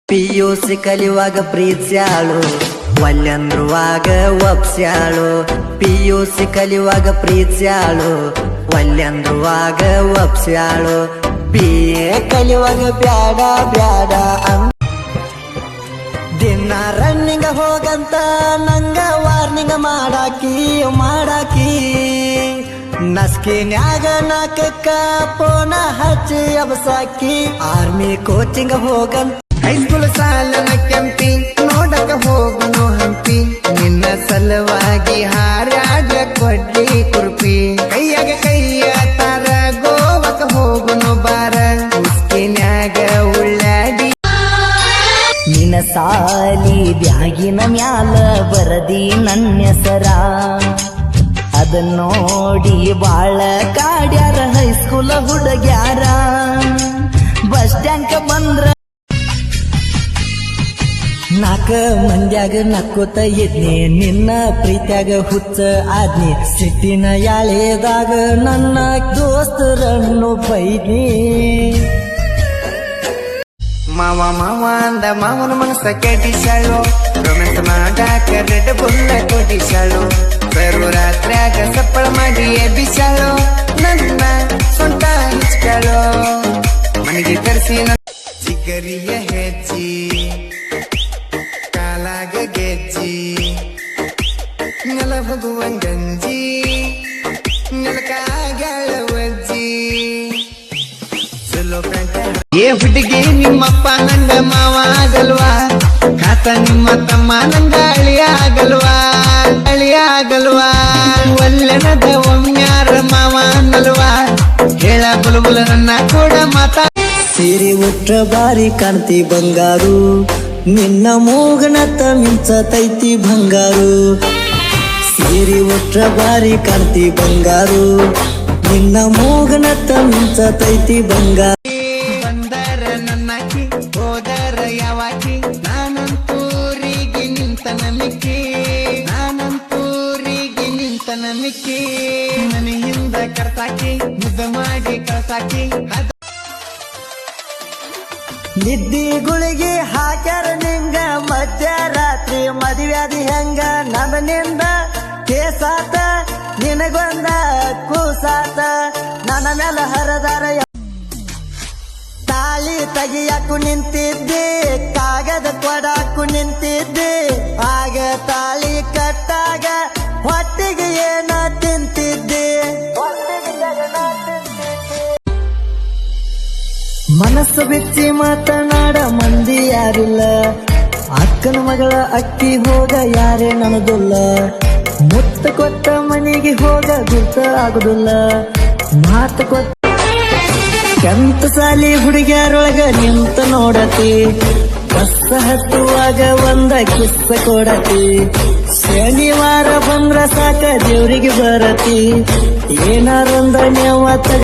PUC ಕಲಿಯುವಾಗ ಪ್ರೀತ್ಸ್ಯಾಳು ಒಲ್ಲೆಂದ್ರುವಾಗ ಒಪ್ಸ್ಯಾಳು. PUC ಕಲಿಯುವಾಗ ಪ್ರೀತ್ಸ್ಯಾಳು ಒಲ್ಲೆಂದ್ರುವಾಗ ಒಪ್ಸ್ಯಾಳು. BA ಕಲಿಯುವಾಗ ಬ್ಯಾಡ ಬ್ಯಾಡ ದಿನ ರನ್ನಿಂಗ ಹೋಗಂತ ನಂಗ ವಾರ್ನಿಂಗ ಮಾಡಾಕಿ ನಸ್ಕಿನ್ಯಾಗ ನಾಕಕ್ಕ ಪೋನ ಹಚ್ಚಿ ಅಬಸಾಕಿ. ಆರ್ಮಿ ಕೋಚಿಂಗ್ ಹೋಗಂತ ಹೈಸ್ಕೂಲ್ ಸಾಲನ ಕೆಂಪಿ ನೋಡಕ ಹೋಗುನು ಹಂಪಿ. ನಿನ್ನ ಸಲುವಾಗಿ ಹಾರ್ಯಾಗ ಕೊಡ್ಲಿ ಕುರ್ಪಿ. ಕೈಯಾಗ ಕೈಯ ತಾರ ಗೋವಕ ಹೋಗುನು ಬಾರ. ಮುಸ್ಕಿನ್ಯಾಗ ಉಳ್ಳಾಡಿ ನಿನ್ನ ಸಾಲಿ ಬ್ಯಾಗಿನ ಮ್ಯಾಲ ಬರದಿ ನನ್ನ ಹೆಸರ. ಅದನ್ನ ನೋಡಿ ಬಾಳ ಕಾಡ್ಯಾರ ಹೈಸ್ಕೂಲ್ ಹುಡುಗ್ಯಾರ. ಬಸ್ ಸ್ಟ್ಯಾಂಡ್ ಬಂದ್ರ ನಾಕ ಮಂದ್ಯಾಗ ನಕ್ಕೋತ ಇದ್ನಿ. ನಿನ್ನ ಪ್ರೀತ್ಯಾಗ ಹುಚ್ಚ ಆದ್ನಿ. ಸಿಟ್ಟಿನ ಯಾಳೆದಾಗ ನನ್ನ ದೋಸ್ತರನ್ನು ಬೈದ್ನಿ. ಮಾವ ಮಾವ ಅಂದ ಮಾವನ ಮನಸ್ಸ ಕೆಡಿಸಾಳು. ರೊಮ್ಯಾನ್ಸ್ ಮಾಡಾಕ ರೆಡ್ ಬುಲ್ಲ ಕೊಡಿಸಾಳು. ಬರು ರಾತ್ರ್ಯಾಗ ಸಪ್ಪಳ ಮಾಡಿ ಎಬ್ಬಿಸಾಳು. ನನ್ನ ಸೊಂಟ ಹಿಚ್ಕಾಳು. ಮನೆಗೆ ತರಿಸಿ ಚಿಗರಿಯ ಹೆಚ್ಚಿ ಕಾಲಾಗ ಗೆಜ್ಜಿ ನೆಲ ಹೋಗುವಂಗಂಜಿ ನೆಲಕಾಗಳ ವಜ್ಜಿ. ಚಲೋ ಪ್ಯಾಂಟ ಏ ಹುಡುಗಿ ನಿಮ್ಮಪ್ಪ ನಂಗ ಮಾವ ಆಗಲ್ವಾ. ಖಾತ ನಿಮ್ಮ ತಮ್ಮ ನಂಗ ಅಳಿಯಾಗಲ್ವಾ. ಒಲ್ಲೆನದ ಒಮ್ಮ್ಯಾರ ಮಾವ ಅನ್ನಲ್ವಾ. ಹೇಳ ಬುಲ್ಬುಲ ನನ್ನ ಕೂಡ ಮಾತಾ. ಸೀರೆ ಉಟ್ರ ಬಾರಿ ಕಾಣ್ತಿ ಬಂಗಾರು. ನಿನ್ನ ಮೂಗನತ್ತ ಮಿಂಚತೈತಿ ಬಂಗಾರು. ಸೀರೆ ಉಟ್ರ ಬಾರಿ ಕಾಣ್ತಿ ಬಂಗಾರು. ನಿನ್ನ ಮೂಗನತ್ತ ಮಿಂಚತೈತಿ ಬಂಗಾರು. ಬಂದರ ನನ್ನಕಿ ಹೋದರ ಯಾವಾಕಿ. ನಾನಂತೂರಿಗೆ ನಿಂತನ ಮಿಕ್ಕಿ ನನ್ನ ಹಿಂದ ಕರ್ಸಾಕಿ ಮುದ್ದ ಮಾಡಿ ಕಳ್ಸಾಕಿ. ನಿದ್ದಿ ಗುಳಿಗೆ ಹಾಕ್ಯಾರ ನಿಂಗ ಮಧ್ಯರಾತ್ರಿ ಮದುವ್ಯಾದಿ ಹೆಂಗ. ನನ್ನಿಂದ ಕೇಸಾತ ನಿನಗೊಂದ ಕೂಸಾತ. ನನ್ನ ಮೇಲೆ ಹರದಾರ ತಾಳಿ ತೆಗಿಯಾಕು ನಿಂತಿದ್ದೆ. ಕಾಗದ ಕೊಡಾಕು ನಿಂತಿದ್ದೆ. ಆಗ ತಾಳಿ ಕಟ್ಟಾಗ ಹೊಟ್ಟಿಗೆ ಏನ ತಿಂತಿದ್ದೆ. ಮನಸ್ಸು ಬಿಚ್ಚಿ ಮಾತನಾಡ ಮಂದಿ ಯಾರಿಲ್ಲ. ಅಕ್ಕನ ಮಗಳ ಅಕ್ಕಿ ಹೋಗ ಯಾರೇ ನನದುಲ್ಲ. ಮುತ್ತ ಕೊಟ್ಟ ಮನೆಗೆ ಹೋಗ ಗುರ್ತ ಆಗುದಿಲ್ಲ. ಮಾತು ಕೊಟ್ಟ ಕೆಂತ ಸಾಲಿ ಹುಡುಗ್ಯಾರೊಳಗ ನಿಂತ ನೋಡತಿ. ಬಸ್ಸ ಹತ್ತುವಾಗ ಒಂದ ಕಿಸ್ಸ ಕೊಡತಿ. ಶನಿವಾರ ಬಂದ್ರ ಸಾಕ ದೇವ್ರಿಗೆ ಬರತಿ. ಏನಾರೊಂದ ನೆವತ್ತ